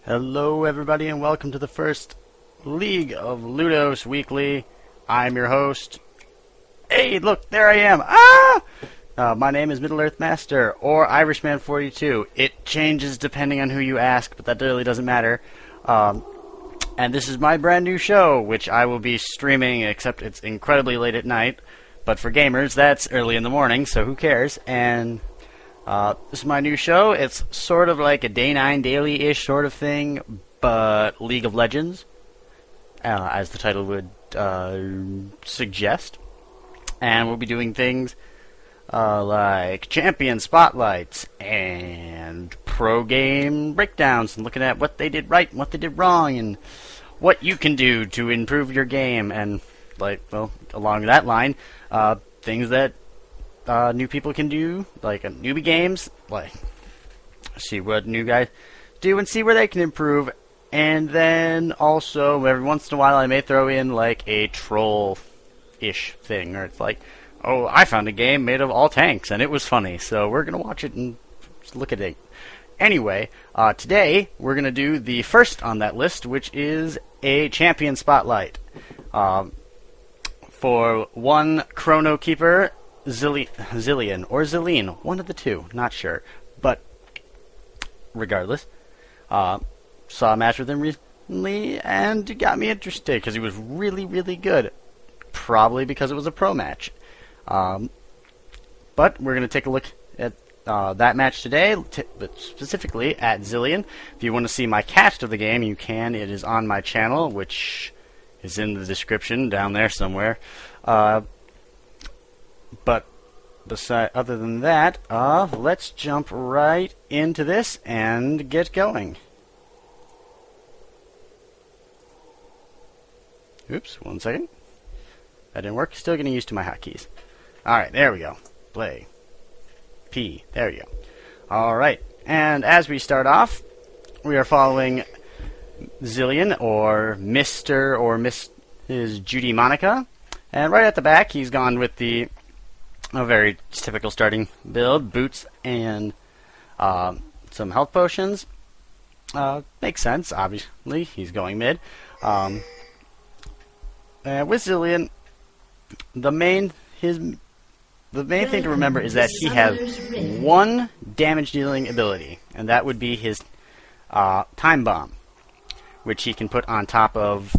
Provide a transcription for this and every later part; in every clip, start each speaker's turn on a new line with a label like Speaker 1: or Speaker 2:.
Speaker 1: Hello everybody and welcome to the first League of Ludos Weekly. I'm your host. Hey, look, there I am. My name is MiddleEarthMaster, or Irishman42. It changes depending on who you ask, but that really doesn't matter. And this is my brand new show, which I will be streaming, except it's incredibly late at night. But for gamers, that's early in the morning, so who cares? And this is my new show. It's sort of like a Day 9 daily-ish sort of thing, but League of Legends, as the title would suggest. And we'll be doing things like champion spotlights and pro game breakdowns and looking at what they did right and what they did wrong and what you can do to improve your game. And, along that line, things that new people can do, like newbie games, see what new guys do and see where they can improve. And then also every once in a while I may throw in like a troll-ish thing, or it's like, oh, I found a game made of all tanks and it was funny, so we're gonna watch it and just look at it. Anyway, today we're gonna do the first on that list, which is a champion spotlight for one Chrono Keeper, Zilean, or Zilean, one of the two, not sure. But regardless, saw a match with him recently, and it got me interested because he was really, really good. Probably because it was a pro match. But we're going to take a look at that match today, but specifically at Zilean. If you want to see my cast of the game, you can. It is on my channel, which is in the description down there somewhere. But other than that, let's jump right into this and get going. Oops, 1 second. That didn't work. Still getting used to my hotkeys. Alright, there we go. Play. P. There we go. Alright, and as we start off, we are following Zilean, or Mr. or Mrs. Judy Monica. And right at the back, he's gone with a very typical starting build, boots and some health potions. Makes sense, obviously. He's going mid. With Zilean, the main thing to remember is that he has one damage-dealing ability, and that would be his time bomb, which he can put on top of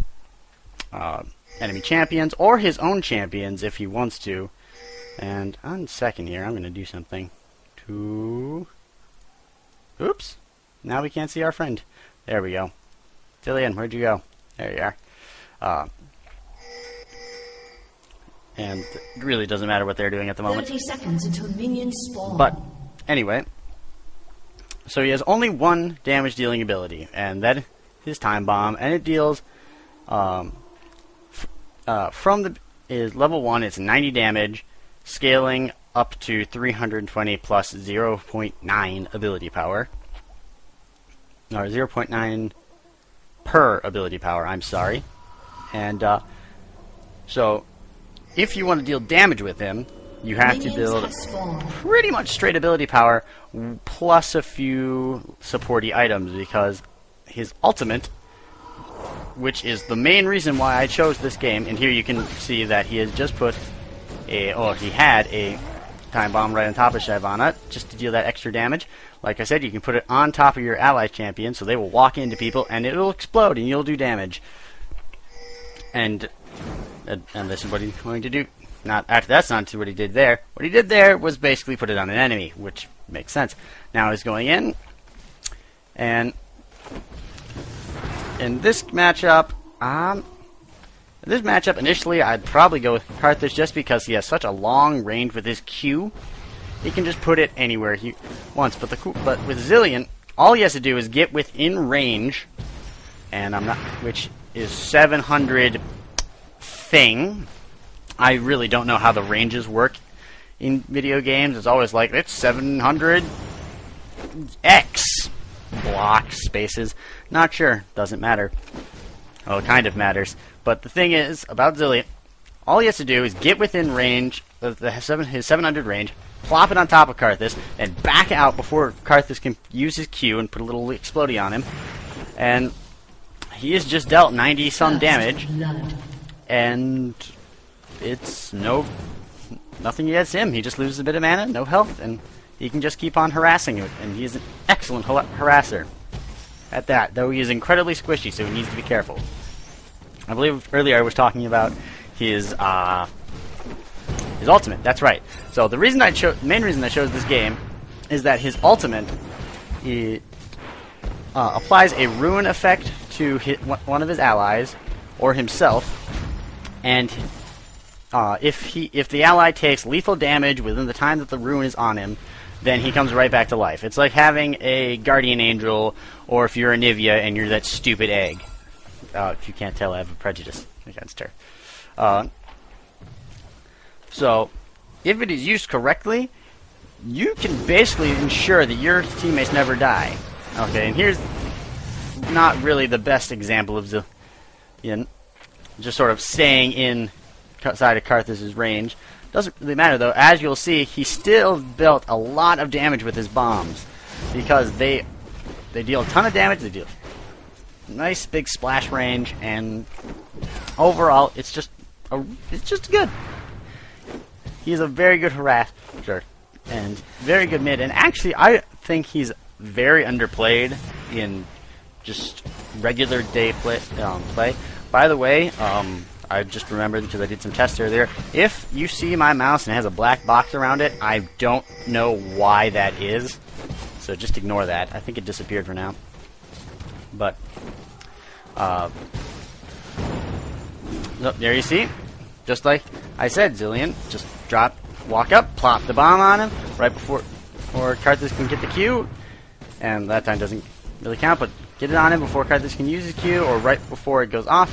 Speaker 1: enemy champions or his own champions if he wants to. And on second here, I'm going to do something to... Oops! Now we can't see our friend. There we go. Zilean, where'd you go? There you are. And it really doesn't matter what they're doing at the moment.
Speaker 2: 30 seconds until minions spawn.
Speaker 1: But, anyway. So he has only one damage-dealing ability, and that is his time bomb, and it deals... is level 1, it's 90 damage, scaling up to 320 plus 0.9 ability power. Or 0.9 per ability power, I'm sorry. And, so, if you want to deal damage with him, you have to build pretty much straight ability power, plus a few supporty items, because his ultimate, which is the main reason why I chose this game, and here you can see that he has just put he had a time bomb right on top of Shyvana, just to deal that extra damage. Like I said, you can put it on top of your ally champion, so they will walk into people, and it'll explode, and you'll do damage. And this is what he's going to do. That's not what he did there. What he did there was basically put it on an enemy, which makes sense. Now he's going in, and in this matchup, initially I'd probably go with Karthus just because he has such a long range with his Q. He can just put it anywhere he wants. But with Zilean, all he has to do is get within range, and which is 700 thing. I really don't know how the ranges work in video games. It's always like it's 700 X blocks, spaces. Not sure. Doesn't matter. Well, it kind of matters. But the thing is, about Zilean, all he has to do is get within range of his 700 range, plop it on top of Karthus, and back out before Karthus can use his Q and put a little explodey on him. And he is just dealt 90-some damage,
Speaker 2: Blood.
Speaker 1: and it's nothing against him. He just loses a bit of mana, no health, and he can just keep on harassing it, and he's an excellent harasser at that, though he is incredibly squishy, so he needs to be careful. I believe earlier I was talking about his ultimate. That's right. So the main reason I chose this game is that his ultimate applies a ruin effect to one of his allies or himself, and if the ally takes lethal damage within the time that the ruin is on him, then he comes right back to life. It's like having a guardian angel, or if you're a Nivea and you're that stupid egg. If you can't tell, I have a prejudice against her. So, if it is used correctly, you can basically ensure that your teammates never die. Okay, and here's not really the best example of Zilean just sort of staying inside of Karthus' range. Doesn't really matter, though. As you'll see, he still dealt a lot of damage with his bombs, because they deal a ton of damage. They deal nice big splash range, and overall, it's just good. He's a very good harasser and very good mid, and actually, I think he's very underplayed in just regular day play. By the way, I just remembered because I did some tests earlier. If you see my mouse and it has a black box around it, I don't know why that is, so just ignore that. I think it disappeared for now. But there you see, just like I said, Zilean, just walk up, plop the bomb on him right before Karthus can get the Q, and that time doesn't really count, but get it on him before Karthus can use his Q, or right before it goes off,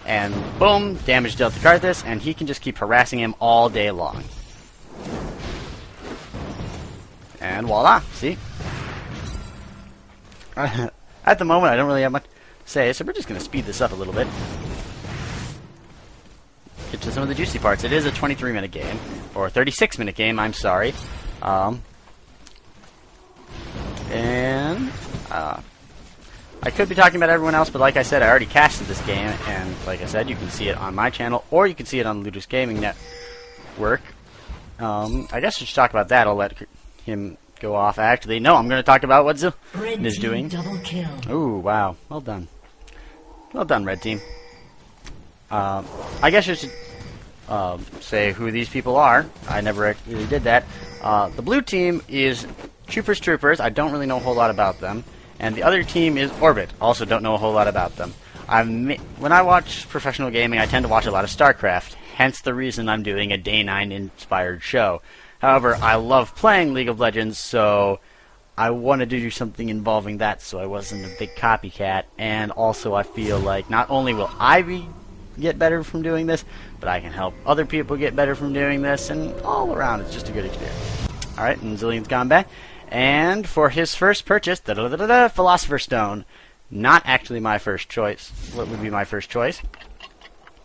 Speaker 1: and boom, damage dealt to Karthus, and he can just keep harassing him all day long. And voila, see? At the moment, I don't really have much to say, so we're just going to speed this up a little bit. Get to some of the juicy parts. It is a 23-minute game, or a 36-minute game, I'm sorry. I could be talking about everyone else, but like I said, I already casted this game, and like I said, you can see it on my channel, or you can see it on the Ludos Gaming Network. I guess I should talk about that. I'll let him go off. Actually, no, I'm going to talk about what Zilean is doing.
Speaker 2: Double kill.
Speaker 1: Ooh, wow. Well done. Well done, Red Team. I guess I should say who these people are. I never really did that. The blue team is Troopers. I don't really know a whole lot about them. And the other team is Orbit. Also don't know a whole lot about them. When I watch professional gaming, I tend to watch a lot of StarCraft. Hence the reason I'm doing a Day 9 inspired show. However, I love playing League of Legends, so I wanted to do something involving that so I wasn't a big copycat. And also I feel like not only will I get better from doing this, but I can help other people get better from doing this, and all around it's just a good experience. Alright, and Zilean's gone back. And for his first purchase, Philosopher's Stone. Not actually my first choice. What would be my first choice?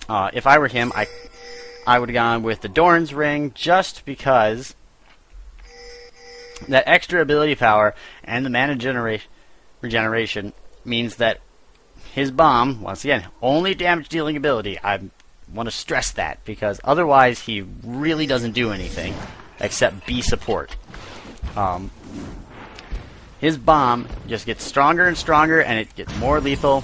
Speaker 1: If I were him, I would have gone with the Doran's Ring, just because that extra ability power and the mana regeneration means that his bomb, once again, only damage dealing ability. I want to stress that, because otherwise he really doesn't do anything except be support. His bomb just gets stronger and stronger, and it gets more lethal.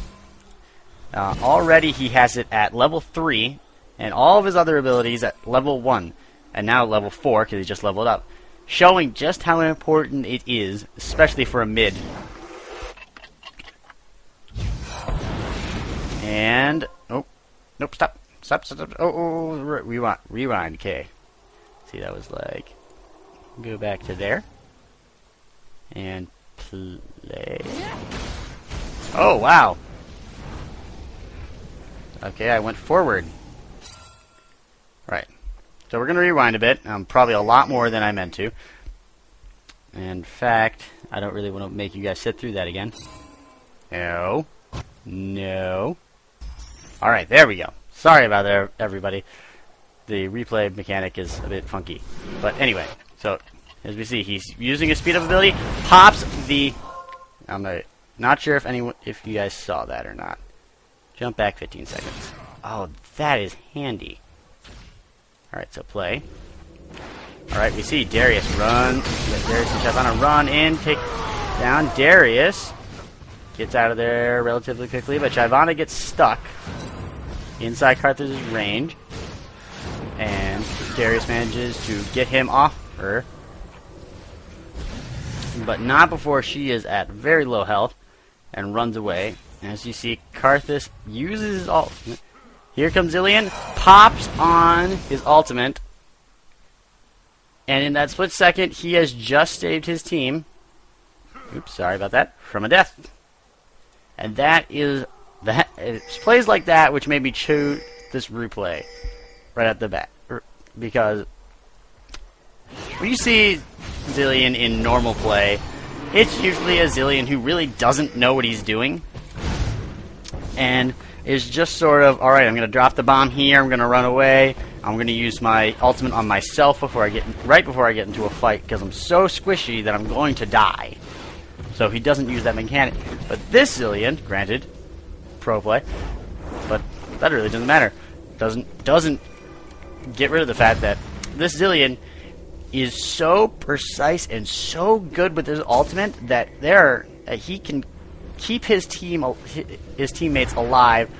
Speaker 1: Already he has it at level 3, and all of his other abilities at level 1, and now level 4 because he just leveled up, showing just how important it is, especially for a mid. And nope, stop. Oh, rewind. Okay, see, that was like, go back to there and play. Oh wow. Okay, I went forward. Right. So we're gonna rewind a bit. Probably a lot more than I meant to. In fact, I don't really want to make you guys sit through that again. No. Alright, there we go. Sorry about that, everybody. The replay mechanic is a bit funky. But anyway, so as we see, he's using his speed up ability, pops the... I'm going to Not sure if you guys saw that or not. Jump back 15 seconds. Oh, that is handy. Alright, so play. Alright, we see Darius run. Darius and Shyvana run in, take down Darius. Gets out of there relatively quickly, but Shyvana gets stuck inside Carthus's range. And Darius manages to get him off her. But not before she is at very low health and runs away. As you see, Carthus uses his ultimate. Here comes Zilean, pops on his ultimate. And in that split second, he has just saved his team. Oops, sorry about that. From a death. And that is that. It's plays like that which made me choose this replay right at the bat, because when you see Zilean in normal play, it's usually a Zilean who really doesn't know what he's doing, and is just sort of, all right, I'm going to drop the bomb here. I'm going to run away. I'm going to use my ultimate on myself right before I get into a fight, because I'm so squishy that I'm going to die. So he doesn't use that mechanic. But this Zilean, granted, pro play, but that really doesn't matter. Doesn't get rid of the fact that this Zilean is so precise and so good with his ultimate that he can keep his teammates alive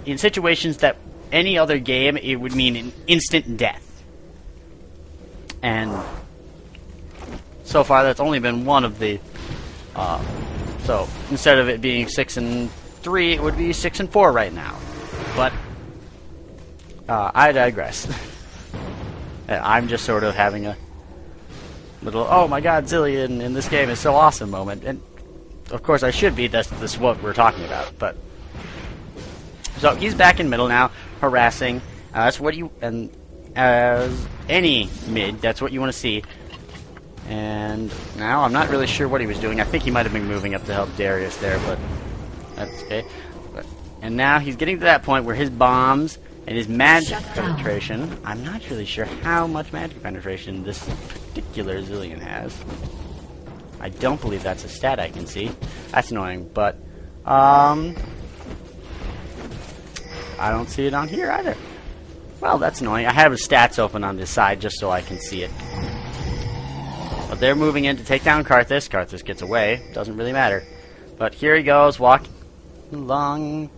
Speaker 1: in situations that any other game it would mean an instant death. And so far that's only been one of the so instead of it being 6-3, it would be 6-4 right now. But I digress. I'm just sort of having a little, oh my god, Zilean in this game is so awesome moment. And of course I should be, this is what we're talking about. But so he's back in middle now, harassing. That's what you, and as any mid, that's what you want to see. And now I'm not really sure what he was doing. I think he might have been moving up to help Darius there, but that's okay. And now he's getting to that point where his bombs and his magic penetration, I'm not really sure how much magic penetration this particular Zilean has. I don't believe that's a stat I can see. That's annoying, but I don't see it on here either. Well, that's annoying. I have his stats open on this side just so I can see it. But they're moving in to take down Carthus. Carthus gets away. Doesn't really matter. But here he goes, walking along.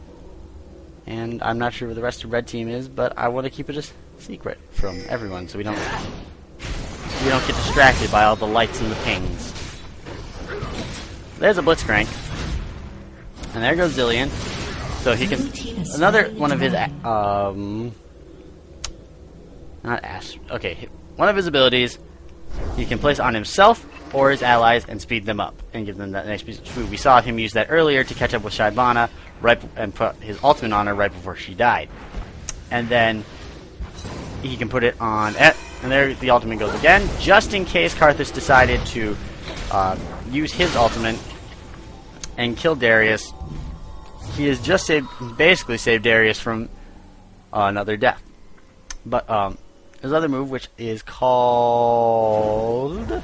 Speaker 1: And I'm not sure where the rest of the red team is, but I want to keep it a secret from everyone so we don't get distracted by all the lights and the pings. There's a Blitzcrank. And there goes Zilean. So he can, another one of his one of his abilities he can place on himself or his allies and speed them up and give them that nice piece of food. We saw him use that earlier to catch up with Shyvana and put his ultimate on her right before she died. And then he can put it on, and there the ultimate goes again, just in case Carthus decided to use his ultimate and kill Darius. He has just basically saved Darius from another death. But his other move, which is called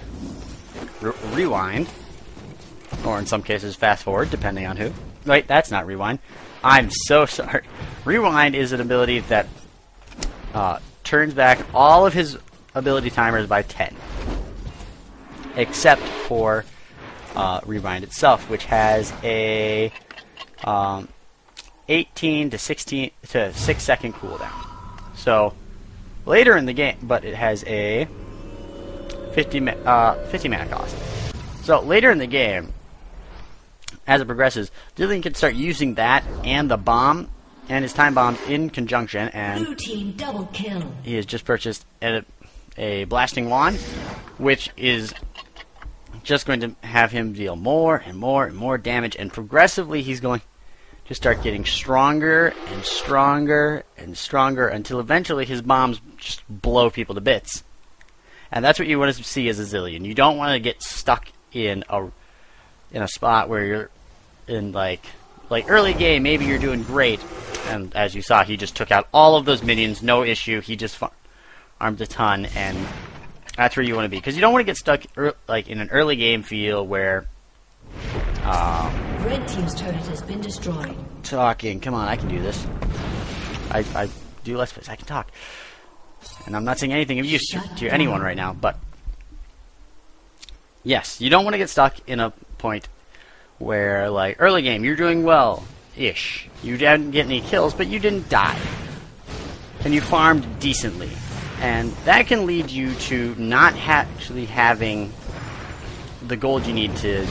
Speaker 1: Rewind, or in some cases Fast Forward, depending on who. Wait, that's not Rewind. I'm so sorry. Rewind is an ability that turns back all of his ability timers by 10, except for Rewind itself, which has a 18 to 16 to 6 second cooldown. So later in the game, but it has a 50 mana cost. So later in the game, as it progresses, Zilean can start using that and the bomb and his time bombs in conjunction, and
Speaker 2: Blue team double kill.
Speaker 1: He has just purchased a blasting wand, which is just going to have him deal more and more and more damage, and progressively he's going to start getting stronger and stronger and stronger until eventually his bombs just blow people to bits. And that's what you want to see as a Zilean. You don't want to get stuck in a spot where you're in like early game, maybe you're doing great, and as you saw, he just took out all of those minions, no issue. He just farmed a ton, and that's where you want to be, because you don't want to get stuck like in an early game feel where
Speaker 2: Red team's turret has been destroyed.
Speaker 1: Talking. Come on, I can do this. I do Let's Plays. I can talk. And I'm not saying anything of use to anyone right now, but yes, you don't want to get stuck in a point where, like, early game, you're doing well-ish. You didn't get any kills, but you didn't die. And you farmed decently. And that can lead you to not actually having the gold you need to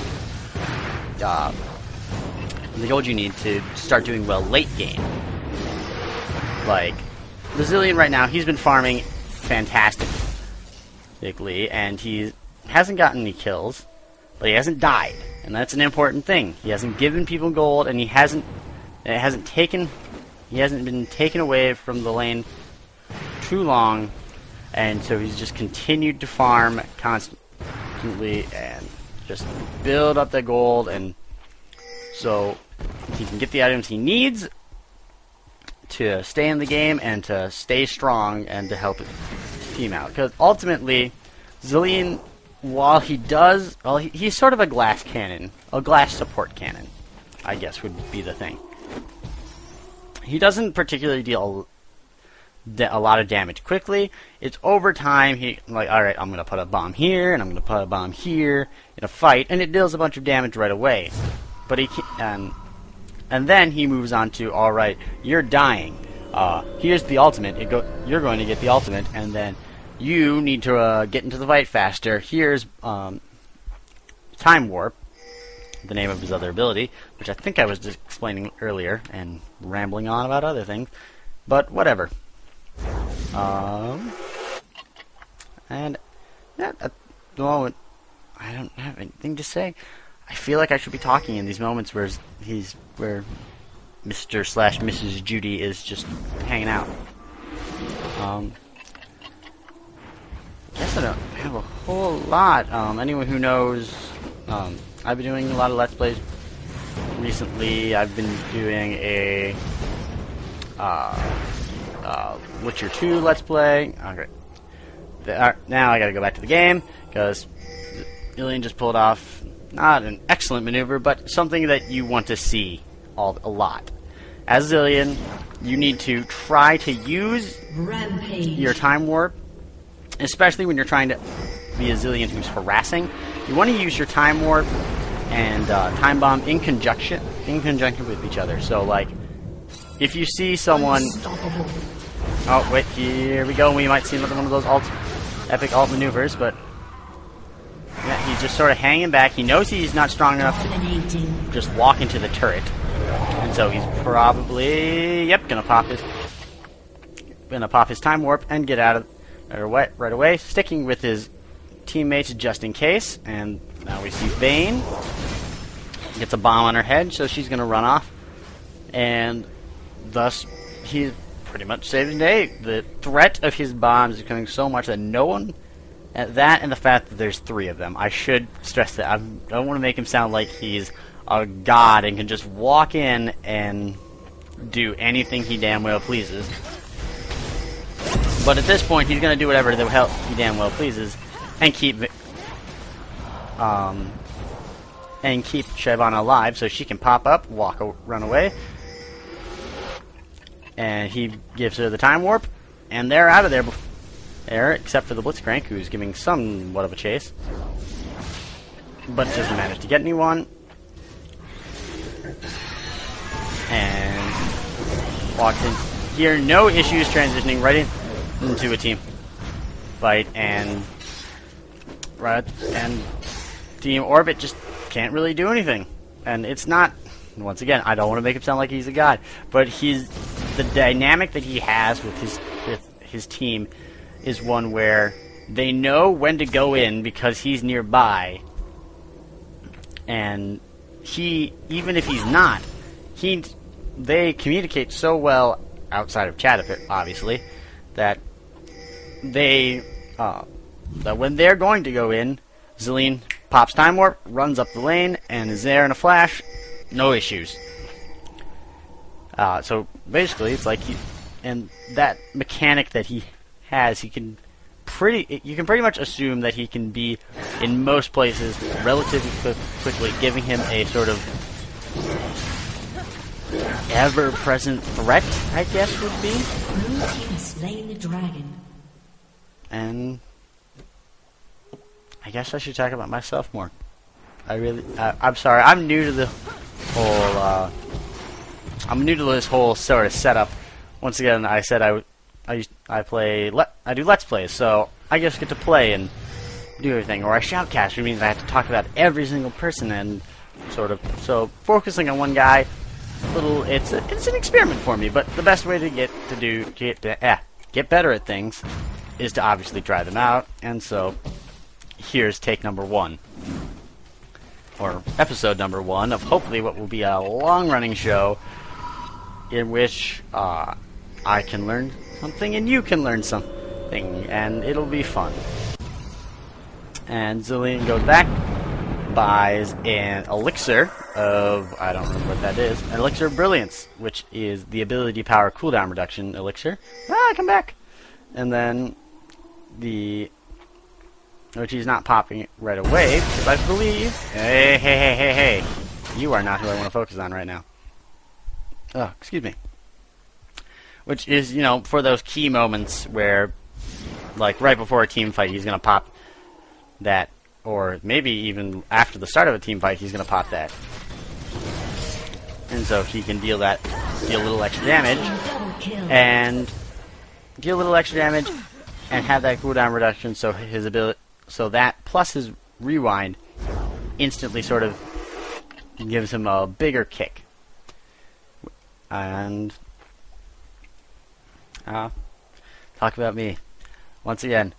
Speaker 1: start doing well late game. Like the Zilean right now, he's been farming fantastically, and he hasn't gotten any kills, but he hasn't died, and that's an important thing. He hasn't given people gold, and he hasn't been taken away from the lane too long, and so he's just continued to farm constantly and just build up the gold, and so he can get the items he needs to stay in the game and to stay strong and to help his team out. Because ultimately, Zilean, while he's sort of a glass cannon, a glass support cannon, I guess would be the thing. He doesn't particularly deal a lot of damage quickly. It's over time. He like, all right, I'm gonna put a bomb here and I'm gonna put a bomb here in a fight, and it deals a bunch of damage right away. But he can, and then he moves on to, all right, you're dying. Here's the ultimate. You're going to get the ultimate, and then you need to get into the fight faster. Here's Time Warp, the name of his other ability, which I think I was just explaining earlier and rambling on about other things, but whatever. And yeah, at the moment, I don't have anything to say. I feel like I should be talking in these moments where Mr./Mrs. Judy is just hanging out. Guess I don't have a whole lot. Anyone who knows, I've been doing a lot of Let's Plays recently. I've been doing a Witcher 2 Let's Play. Okay. Now I gotta go back to the game, because Zilean just pulled off not an excellent maneuver, but something that you want to see a lot. As Zilean, you need to try to use your Time Warp, especially when you're trying to be a Zilean who's harassing. You want to use your Time Warp and Time Bomb in conjunction with each other. So, like, if you see someone... Oh, wait, here we go. We might see another one of those epic alt maneuvers, but... yeah, he's just sort of hanging back. He knows he's not strong enough to just walk into the turret. And so he's probably, gonna pop his Time Warp and get out of right away, sticking with his teammates just in case. And now we see Vayne gets a bomb on her head, so she's gonna run off. And thus, he's pretty much saving the day. The threat of his bombs is becoming so much that no one... that and the fact that there's 3 of them. I should stress that. I don't want to make him sound like he's a god and can just walk in and do anything he damn well pleases. But at this point, he's going to do whatever the hell he damn well pleases and keep Shyvana alive so she can pop up, run away. And he gives her the Time Warp, and they're out of there except for the Blitzcrank, who's giving somewhat of a chase, but doesn't manage to get anyone, and walks in here, no issues, transitioning right into a team fight, and Team Orbit just can't really do anything. And it's not, once again, I don't want to make him sound like he's a god, but the dynamic that he has with his team is one where they know when to go in because he's nearby, and even if he's not, they communicate so well outside of chat, obviously, that that when they're going to go in, Zilean pops Time Warp, runs up the lane, and is there in a flash, no issues. So basically, it's like and that mechanic that he has, you can pretty much assume that he can be in most places relatively quickly, giving him a sort of ever-present threat, I guess, would be.
Speaker 2: Blue team has slain the dragon.
Speaker 1: And I guess I should talk about myself more. I'm sorry, I'm new to the whole, I'm new to this whole sort of setup. Once again, I said I do Let's Plays, so I just get to play and do everything. Or I shoutcast, which means I have to talk about every single person, and sort of, so focusing on one guy, it's an experiment for me. But the best way to get better at things is to obviously try them out. And so here's take number 1, or episode number 1 of hopefully what will be a long-running show in which I can learn something and you can learn something, and it'll be fun. And Zilean goes back, buys an elixir of, I don't remember what that is, an elixir of brilliance, which is the ability power cooldown reduction elixir. Come back! And then which he's not popping right away, because I believe, hey, you are not who I want to focus on right now. Oh, excuse me. Which is, you know, for those key moments where, like, right before a team fight, he's going to pop that, or maybe even after the start of a team fight, he's going to pop that. And so he can deal a little extra damage, and have that cooldown reduction, so his ability, so that plus his rewind instantly sort of gives him a bigger kick. And talk about me once again.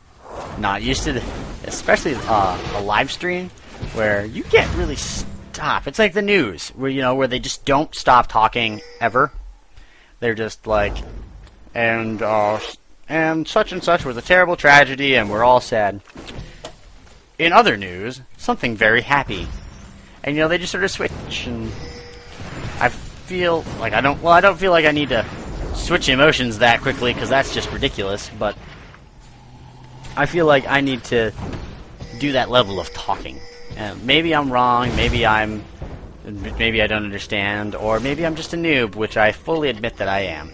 Speaker 1: Not used to especially a live stream where you can't really stop. It's like the news where they just don't stop talking ever. They're just like, and such and such was a terrible tragedy, and we're all sad. In other news, something very happy, and they just sort of switch, and I feel like I don't feel like I need to switch emotions that quickly, because that's just ridiculous, but I feel like I need to do that level of talking. Maybe I'm wrong, maybe I don't understand, or maybe I'm just a noob, which I fully admit that I am.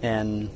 Speaker 1: And